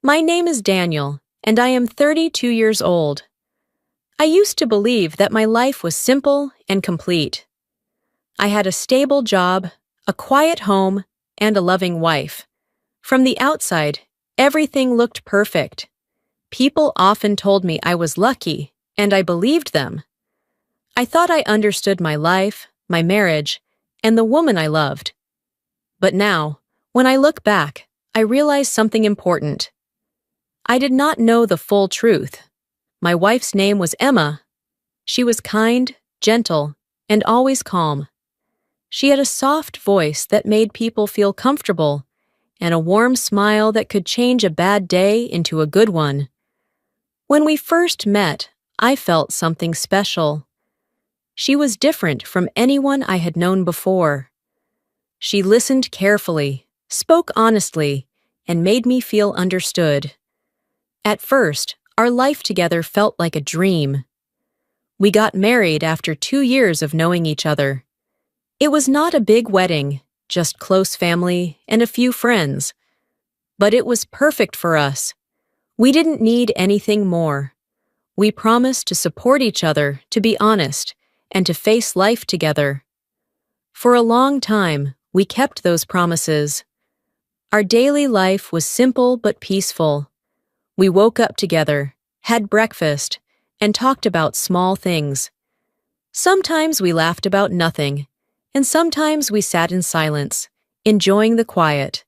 My name is Daniel, and I am 32 years old. I used to believe that my life was simple and complete. I had a stable job, a quiet home, and a loving wife. From the outside, everything looked perfect. People often told me I was lucky, and I believed them. I thought I understood my life, my marriage, and the woman I loved. But now, when I look back, I realize something important. I did not know the full truth. My wife's name was Emma. She was kind, gentle, and always calm. She had a soft voice that made people feel comfortable, and a warm smile that could change a bad day into a good one. When we first met, I felt something special. She was different from anyone I had known before. She listened carefully, spoke honestly, and made me feel understood. At first, our life together felt like a dream. We got married after 2 years of knowing each other. It was not a big wedding, just close family and a few friends. But it was perfect for us. We didn't need anything more. We promised to support each other, to be honest, and to face life together. For a long time, we kept those promises. Our daily life was simple but peaceful. We woke up together, had breakfast, and talked about small things. Sometimes we laughed about nothing, and sometimes we sat in silence, enjoying the quiet.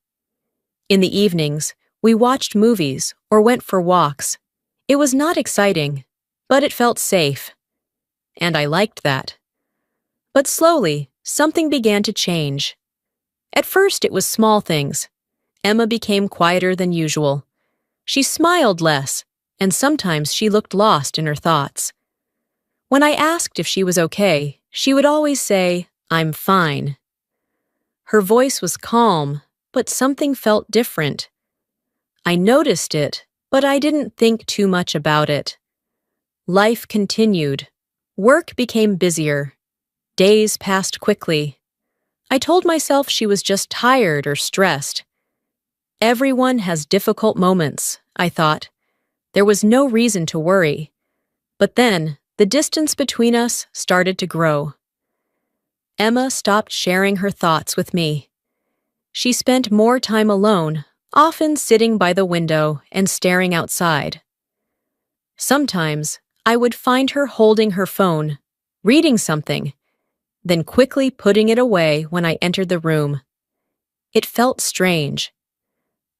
In the evenings, we watched movies or went for walks. It was not exciting, but it felt safe. And I liked that. But slowly, something began to change. At first, it was small things. Emma became quieter than usual. She smiled less, and sometimes she looked lost in her thoughts. When I asked if she was okay, she would always say, "I'm fine." Her voice was calm, but something felt different. I noticed it, but I didn't think too much about it. Life continued. Work became busier. Days passed quickly. I told myself she was just tired or stressed. Everyone has difficult moments, I thought. There was no reason to worry. But then, the distance between us started to grow. Emma stopped sharing her thoughts with me. She spent more time alone, often sitting by the window and staring outside. Sometimes, I would find her holding her phone, reading something, then quickly putting it away when I entered the room. It felt strange.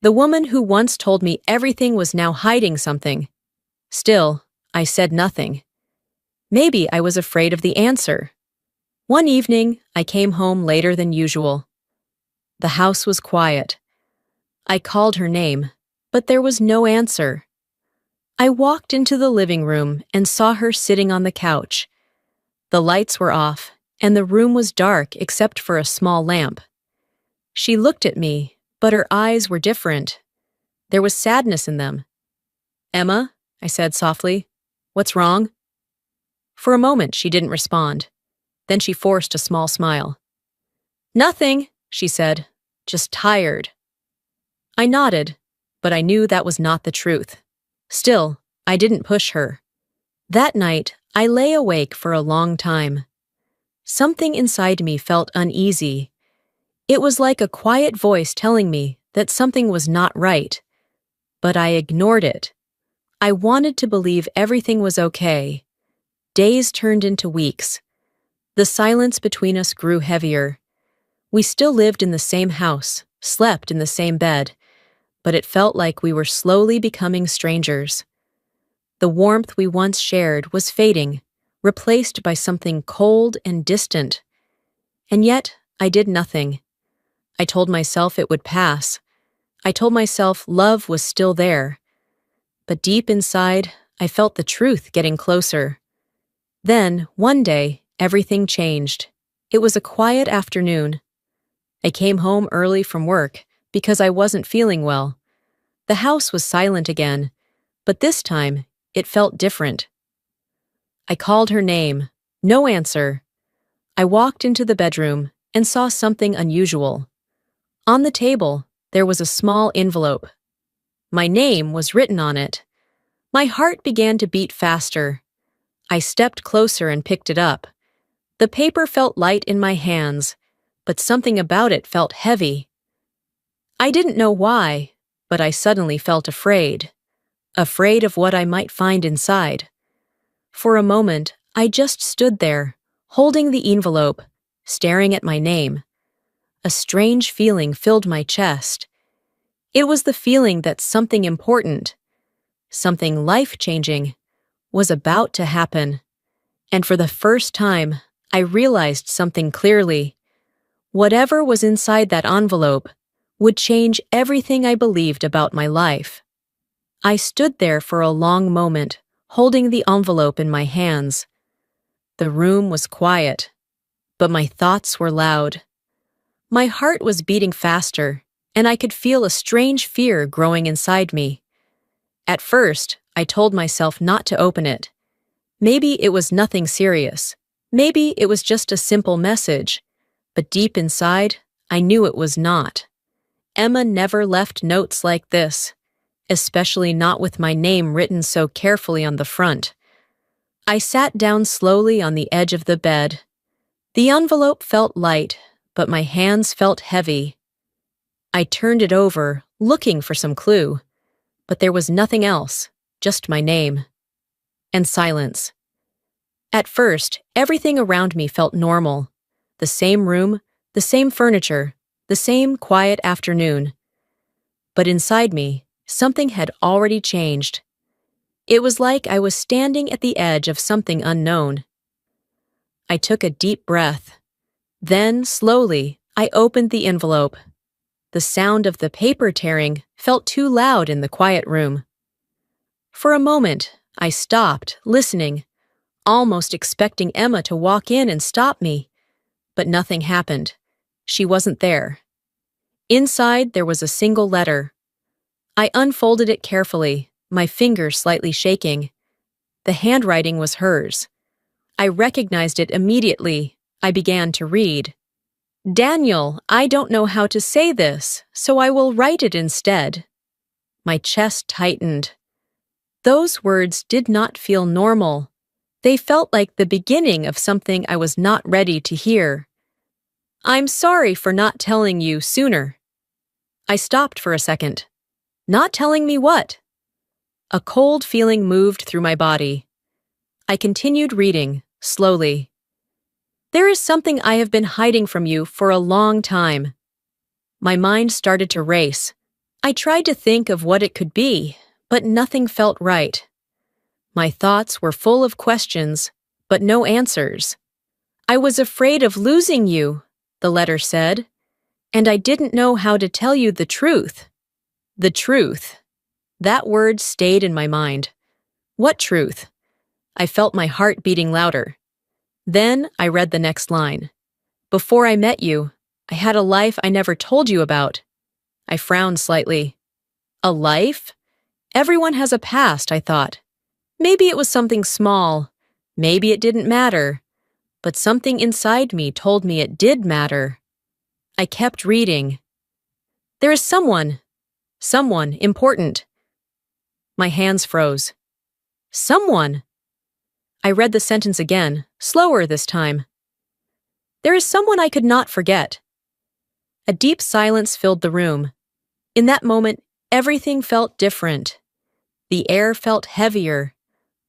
The woman who once told me everything was now hiding something. Still, I said nothing. Maybe I was afraid of the answer. One evening, I came home later than usual. The house was quiet. I called her name, but there was no answer. I walked into the living room and saw her sitting on the couch. The lights were off, and the room was dark except for a small lamp. She looked at me, but her eyes were different. There was sadness in them. "Emma," I said softly, "what's wrong?" For a moment, she didn't respond. Then she forced a small smile. "Nothing," she said, "just tired." I nodded, but I knew that was not the truth. Still, I didn't push her. That night, I lay awake for a long time. Something inside me felt uneasy. It was like a quiet voice telling me that something was not right. But I ignored it. I wanted to believe everything was okay. Days turned into weeks. The silence between us grew heavier. We still lived in the same house, slept in the same bed, but it felt like we were slowly becoming strangers. The warmth we once shared was fading, replaced by something cold and distant. And yet, I did nothing. I told myself it would pass. I told myself love was still there. But deep inside, I felt the truth getting closer. Then, one day, everything changed. It was a quiet afternoon. I came home early from work because I wasn't feeling well. The house was silent again, but this time, it felt different. I called her name. No answer. I walked into the bedroom and saw something unusual. On the table, there was a small envelope. My name was written on it. My heart began to beat faster. I stepped closer and picked it up. The paper felt light in my hands, but something about it felt heavy. I didn't know why, but I suddenly felt afraid. Afraid of what I might find inside. For a moment, I just stood there, holding the envelope, staring at my name. A strange feeling filled my chest. It was the feeling that something important, something life-changing, was about to happen. And for the first time, I realized something clearly. Whatever was inside that envelope would change everything I believed about my life. I stood there for a long moment, holding the envelope in my hands. The room was quiet, but my thoughts were loud. My heart was beating faster, and I could feel a strange fear growing inside me. At first, I told myself not to open it. Maybe it was nothing serious. Maybe it was just a simple message. But deep inside, I knew it was not. Emma never left notes like this, especially not with my name written so carefully on the front. I sat down slowly on the edge of the bed. The envelope felt light, but my hands felt heavy. I turned it over, looking for some clue, but there was nothing else, just my name. And silence. At first, everything around me felt normal. The same room, the same furniture, the same quiet afternoon. But inside me, something had already changed. It was like I was standing at the edge of something unknown. I took a deep breath. Then, slowly, I opened the envelope. The sound of the paper tearing felt too loud in the quiet room. For a moment, I stopped, listening, almost expecting Emma to walk in and stop me. But nothing happened. She wasn't there. Inside, there was a single letter. I unfolded it carefully, my fingers slightly shaking. The handwriting was hers. I recognized it immediately. I began to read. "Daniel, I don't know how to say this, so I will write it instead." My chest tightened. Those words did not feel normal. They felt like the beginning of something I was not ready to hear. "I'm sorry for not telling you sooner." I stopped for a second. Not telling me what? A cold feeling moved through my body. I continued reading, slowly. "There is something I have been hiding from you for a long time." My mind started to race. I tried to think of what it could be, but nothing felt right. My thoughts were full of questions, but no answers. "I was afraid of losing you," the letter said, "and I didn't know how to tell you the truth." The truth. That word stayed in my mind. What truth? I felt my heart beating louder. Then I read the next line. "Before I met you, I had a life I never told you about." I frowned slightly. A life? Everyone has a past, I thought. Maybe it was something small. Maybe it didn't matter. But something inside me told me it did matter. I kept reading. "There is someone important." My hands froze. Someone. I read the sentence again, slower this time. "There is someone I could not forget." A deep silence filled the room. In that moment, everything felt different. The air felt heavier.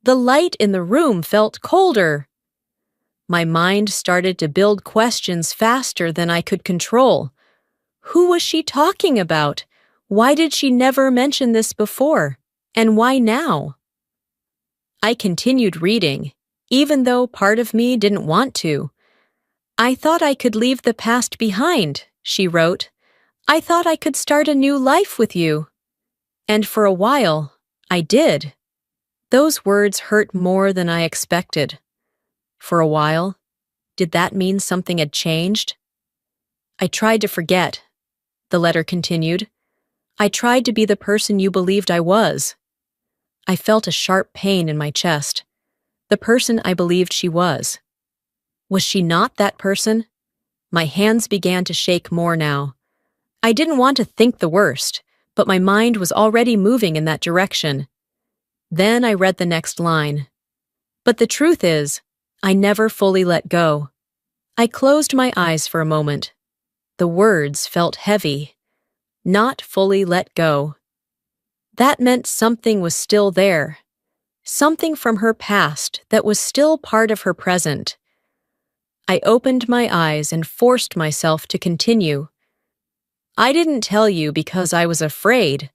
The light in the room felt colder. My mind started to build questions faster than I could control. Who was she talking about? Why did she never mention this before? And why now? I continued reading, even though part of me didn't want to. "I thought I could leave the past behind," she wrote. "I thought I could start a new life with you." And for a while, I did. Those words hurt more than I expected. For a while, did that mean something had changed? "I tried to forget," the letter continued. "I tried to be the person you believed I was." I felt a sharp pain in my chest. The person I believed she was. Was she not that person? My hands began to shake more now. I didn't want to think the worst, but my mind was already moving in that direction. Then I read the next line. But the truth is, I never fully let go. I closed my eyes for a moment. The words felt heavy. Not fully let go. That meant something was still there. Something from her past that was still part of her present. I opened my eyes and forced myself to continue. I didn't tell you because I was afraid.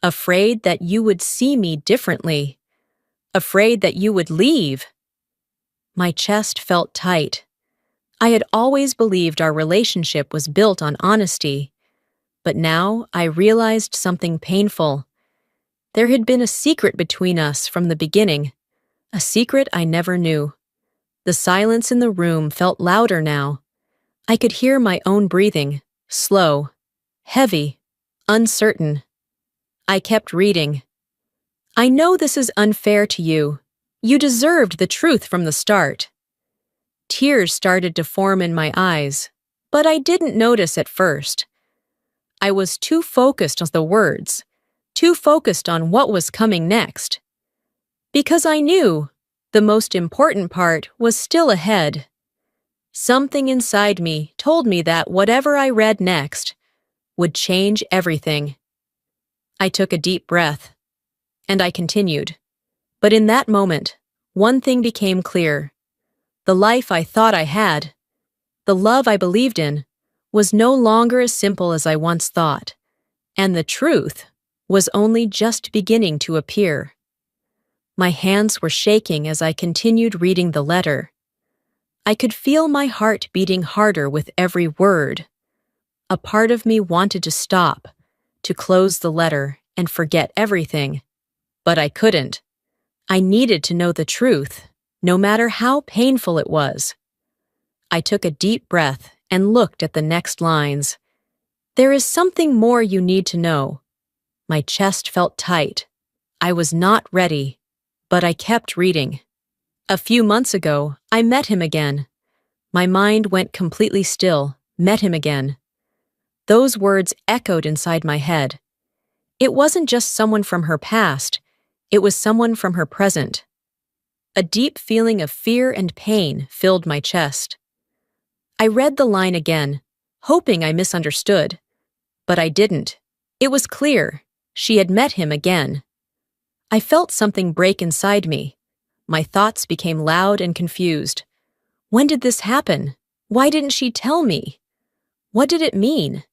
Afraid that you would see me differently. Afraid that you would leave. My chest felt tight. I had always believed our relationship was built on honesty. But now I realized something painful. There had been a secret between us from the beginning. A secret I never knew. The silence in the room felt louder now. I could hear my own breathing, slow, heavy, uncertain. I kept reading. I know this is unfair to you. You deserved the truth from the start. Tears started to form in my eyes, but I didn't notice at first. I was too focused on the words, too focused on what was coming next. Because I knew the most important part was still ahead. Something inside me told me that whatever I read next would change everything. I took a deep breath, and I continued. But in that moment, one thing became clear. The life I thought I had, the love I believed in, was no longer as simple as I once thought, and the truth was only just beginning to appear. My hands were shaking as I continued reading the letter. I could feel my heart beating harder with every word. A part of me wanted to stop, to close the letter and forget everything. But I couldn't. I needed to know the truth, no matter how painful it was. I took a deep breath and looked at the next lines. There is something more you need to know. My chest felt tight. I was not ready. But I kept reading. A few months ago, I met him again. My mind went completely still, met him again. Those words echoed inside my head. It wasn't just someone from her past, it was someone from her present. A deep feeling of fear and pain filled my chest. I read the line again, hoping I misunderstood. But I didn't. It was clear. She had met him again. I felt something break inside me. My thoughts became loud and confused. When did this happen? Why didn't she tell me? What did it mean?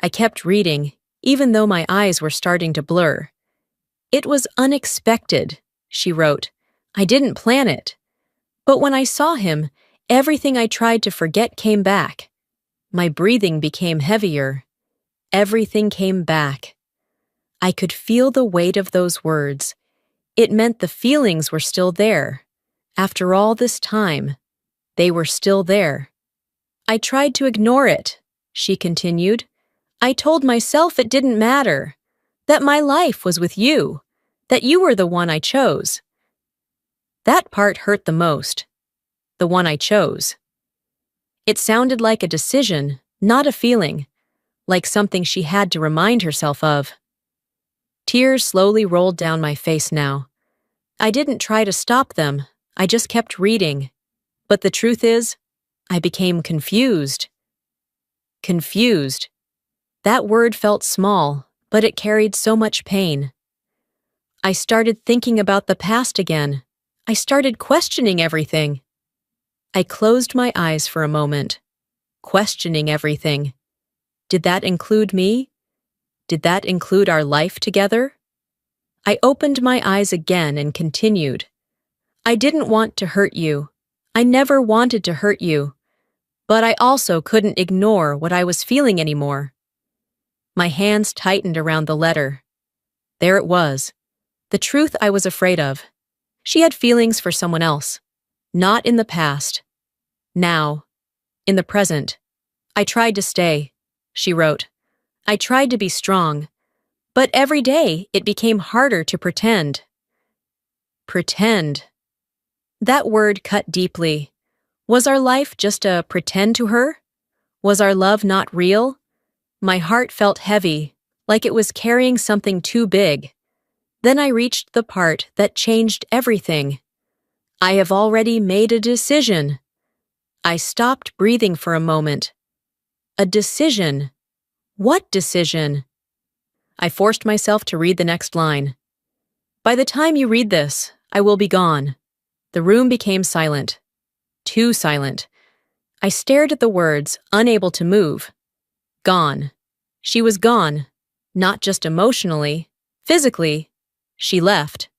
I kept reading, even though my eyes were starting to blur. It was unexpected, she wrote. I didn't plan it. But when I saw him, everything I tried to forget came back. My breathing became heavier. Everything came back. I could feel the weight of those words. It meant the feelings were still there. After all this time, they were still there. I tried to ignore it, she continued. I told myself it didn't matter, that my life was with you, that you were the one I chose. That part hurt the most, the one I chose. It sounded like a decision, not a feeling, like something she had to remind herself of. Tears slowly rolled down my face now. I didn't try to stop them, I just kept reading. But the truth is, I became confused. Confused. That word felt small, but it carried so much pain. I started thinking about the past again. I started questioning everything. I closed my eyes for a moment, questioning everything. Did that include me? Did that include our life together? I opened my eyes again and continued. I didn't want to hurt you. I never wanted to hurt you. But I also couldn't ignore what I was feeling anymore. My hands tightened around the letter. There it was. The truth I was afraid of. She had feelings for someone else. Not in the past. Now. In the present. I tried to stay, she wrote. I tried to be strong. But every day it became harder to pretend. Pretend. That word cut deeply. Was our life just a pretend to her? Was our love not real? My heart felt heavy, like it was carrying something too big. Then I reached the part that changed everything. I have already made a decision. I stopped breathing for a moment. A decision. What decision? I forced myself to read the next line. By the time you read this, I will be gone. The room became silent. Too silent. I stared at the words, unable to move. Gone. She was gone. Not just emotionally, physically. She left.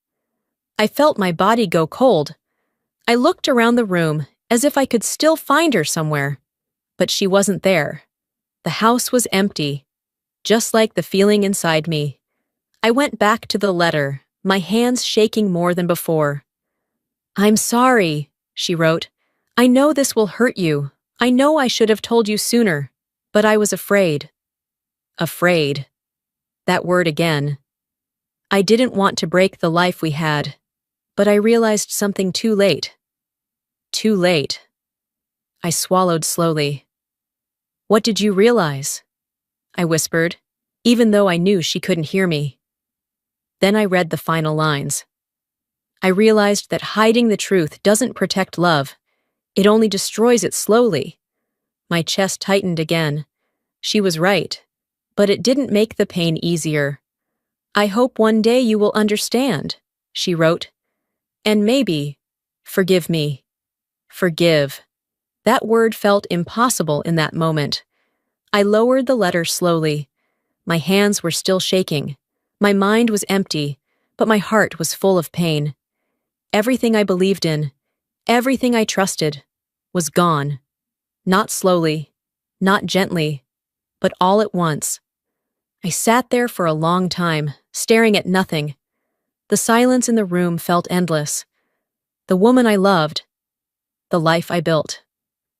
I felt my body go cold. I looked around the room as if I could still find her somewhere. But she wasn't there. The house was empty, just like the feeling inside me. I went back to the letter, my hands shaking more than before. I'm sorry, she wrote. I know this will hurt you. I know I should have told you sooner, but I was afraid. Afraid. That word again. I didn't want to break the life we had, but I realized something too late. Too late. I swallowed slowly. What did you realize? I whispered, even though I knew she couldn't hear me. Then I read the final lines. I realized that hiding the truth doesn't protect love. It only destroys it slowly. My chest tightened again. She was right, but it didn't make the pain easier. I hope one day you will understand, she wrote. And maybe, forgive me. Forgive. That word felt impossible in that moment. I lowered the letter slowly. My hands were still shaking. My mind was empty, but my heart was full of pain. Everything I believed in, everything I trusted, was gone. Not slowly, not gently, but all at once. I sat there for a long time, staring at nothing. The silence in the room felt endless. The woman I loved, the life I built,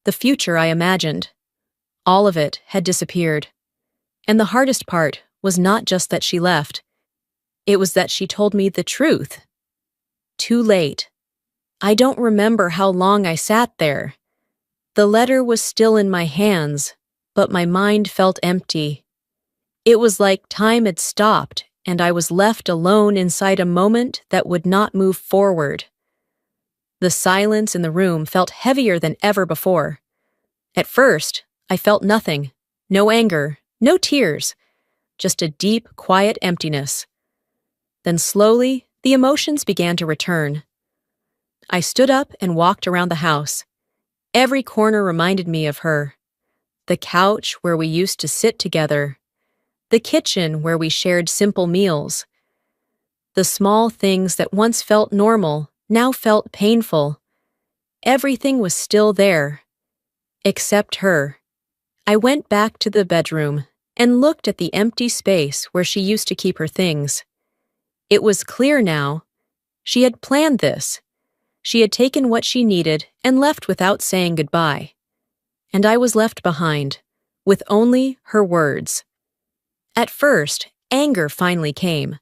the future I imagined, all of it had disappeared. And the hardest part was not just that she left. It was that she told me the truth. Too late. I don't remember how long I sat there. The letter was still in my hands, but my mind felt empty. It was like time had stopped, and I was left alone inside a moment that would not move forward. The silence in the room felt heavier than ever before. At first, I felt nothing. No anger, no tears. Just a deep, quiet emptiness. Then slowly, the emotions began to return. I stood up and walked around the house. Every corner reminded me of her. The couch where we used to sit together. The kitchen where we shared simple meals. The small things that once felt normal now felt painful. Everything was still there. Except her. I went back to the bedroom and looked at the empty space where she used to keep her things. It was clear now. She had planned this. She had taken what she needed and left without saying goodbye. And I was left behind, with only her words. At first, anger finally came.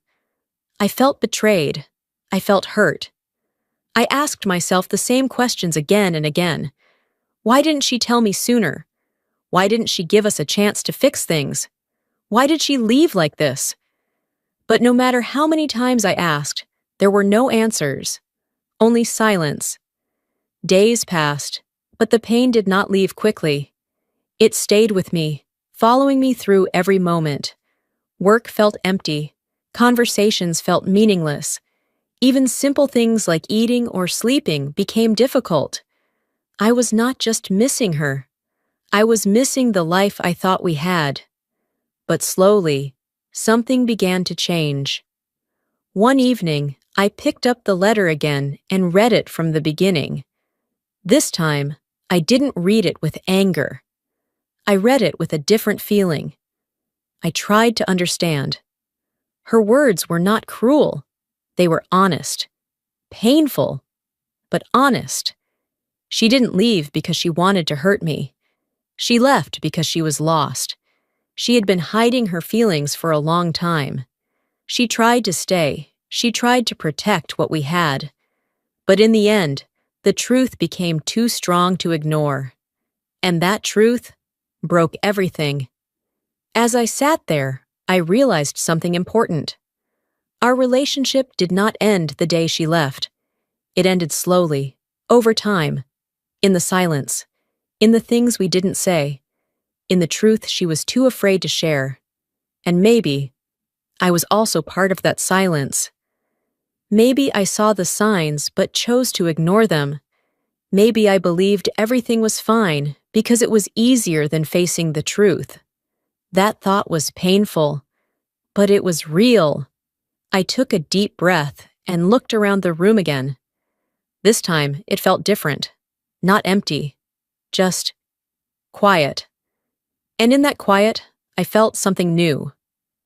I felt betrayed. I felt hurt. I asked myself the same questions again and again. Why didn't she tell me sooner? Why didn't she give us a chance to fix things? Why did she leave like this? But no matter how many times I asked, there were no answers. Only silence. Days passed, but the pain did not leave quickly. It stayed with me, following me through every moment. Work felt empty. Conversations felt meaningless. Even simple things like eating or sleeping became difficult. I was not just missing her. I was missing the life I thought we had. But slowly, something began to change. One evening, I picked up the letter again and read it from the beginning. This time, I didn't read it with anger. I read it with a different feeling. I tried to understand. Her words were not cruel. They were honest. Painful, but honest. She didn't leave because she wanted to hurt me. She left because she was lost. She had been hiding her feelings for a long time. She tried to stay. She tried to protect what we had. But in the end, the truth became too strong to ignore. And that truth broke everything. As I sat there, I realized something important. Our relationship did not end the day she left. It ended slowly, over time, in the silence, in the things we didn't say, in the truth she was too afraid to share. And maybe I was also part of that silence. Maybe I saw the signs but chose to ignore them. Maybe I believed everything was fine because it was easier than facing the truth. That thought was painful, but it was real. I took a deep breath and looked around the room again. This time, it felt different. Not empty, just quiet. And in that quiet, I felt something new.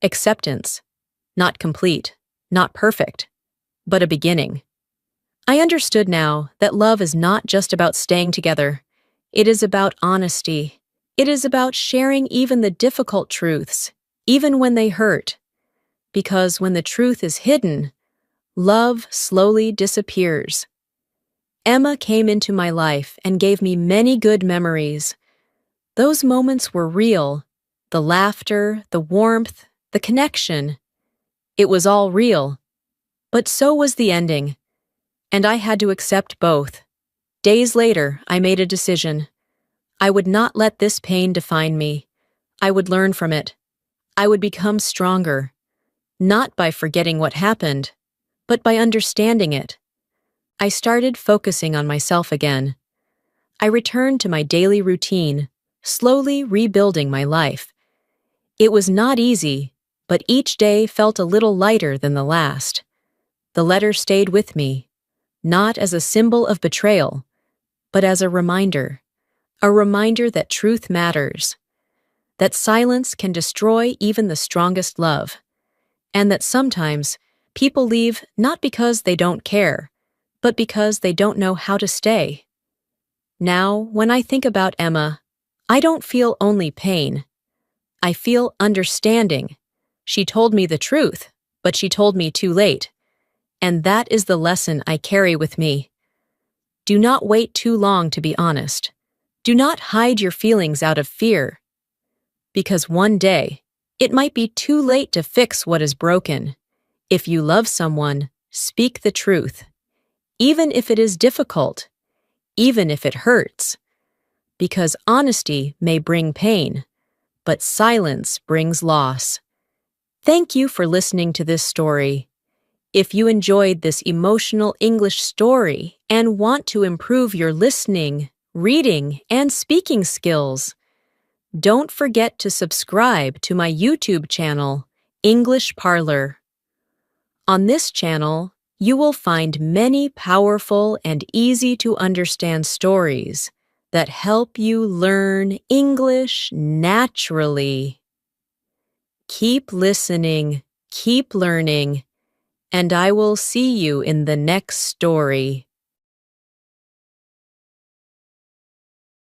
Acceptance. Not complete, not perfect, but a beginning. I understood now that love is not just about staying together. It is about honesty. It is about sharing even the difficult truths, even when they hurt. Because when the truth is hidden, love slowly disappears. Emma came into my life and gave me many good memories. Those moments were real. The laughter, the warmth, the connection. It was all real. But so was the ending. And I had to accept both. Days later, I made a decision. I would not let this pain define me. I would learn from it. I would become stronger. Not by forgetting what happened, but by understanding it. I started focusing on myself again. I returned to my daily routine, slowly rebuilding my life. It was not easy, but each day felt a little lighter than the last. The letter stayed with me, not as a symbol of betrayal, but as a reminder that truth matters, that silence can destroy even the strongest love, and that sometimes people leave not because they don't care, but because they don't know how to stay. Now, when I think about Emma, I don't feel only pain. I feel understanding. She told me the truth, but she told me too late. And that is the lesson I carry with me. Do not wait too long to be honest. Do not hide your feelings out of fear. Because one day, it might be too late to fix what is broken. If you love someone, speak the truth. Even if it is difficult, even if it hurts. Because honesty may bring pain, but silence brings loss. Thank you for listening to this story. If you enjoyed this emotional English story and want to improve your listening, reading, and speaking skills, don't forget to subscribe to my YouTube channel, English Parlor. On this channel, you will find many powerful and easy-to-understand stories that help you learn English naturally. Keep listening, keep learning, and I will see you in the next story.